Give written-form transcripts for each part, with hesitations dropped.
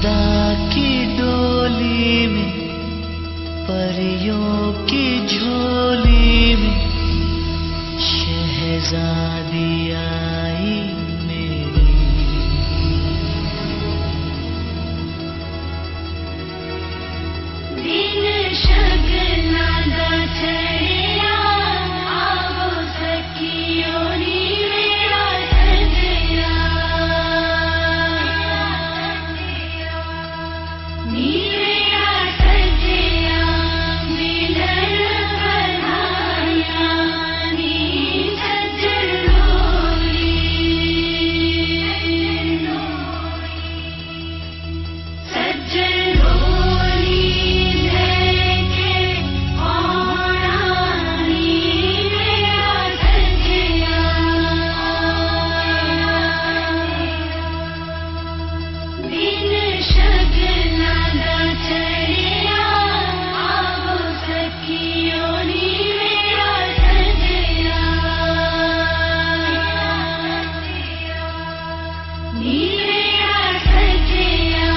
की डोली में, परियों की झोली में शहजादी आई मेरी। दिन शगना दा चढ़िया, आवो सखियों नी मेरा सजया। नी मेरा सजया, मिलन बधाइयां, नी सजन डोली। सजन डोली लेके आना, नी मेरा सजया। दिन शगना दा चढ़िया, आवो सखियों नी मेरा सजया। नी मेरा सजया,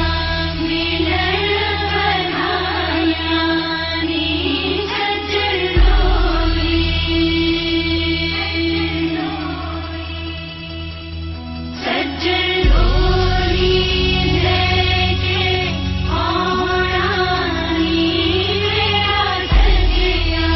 मिलन बधाइयां, नी सजन डोली। सजन डोली लेके आना, नी मेरा सजया।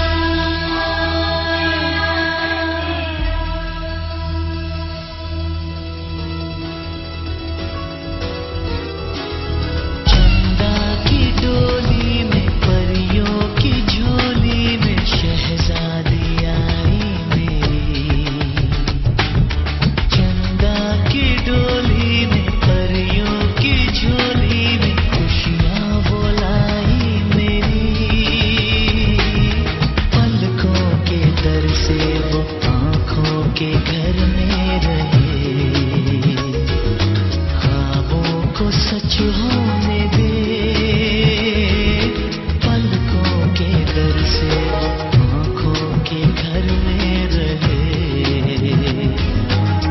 चंदा की डोली में, परियों की झोली में शहजादी आई मेरी। चंदा की डोली में, परियों की झोली में खुशियाँ बोलाई मेरी। पलकों के दर से वो आँखों के घर में रहे। ख्वाबों को सच होने दे, पलकों के दर से आँखों के घर में रहे।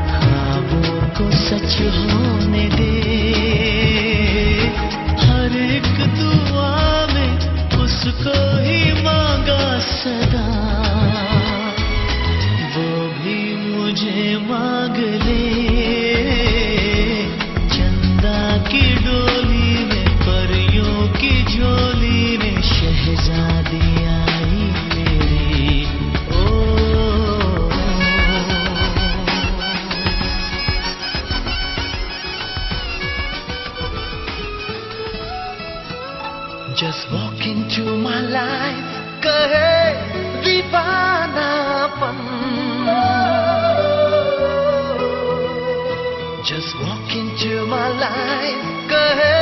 ख्वाबों को सच होने दे, हर एक दुआ में उसको ही मांगा सदा। वो भी मुझे मांग ले। चंदा की डोली में, परियों की झोली में शहजादी आई मेरी। ओ Just walk into my life, कहे दीवानापन। Just walk into my life, कहे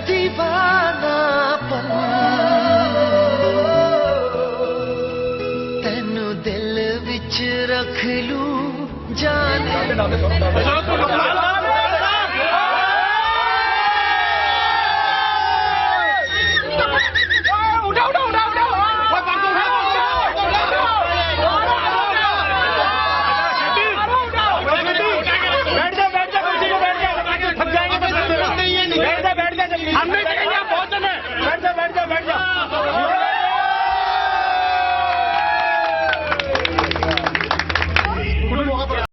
दीवानापन। तैनू दिल विच रख लूं जाने।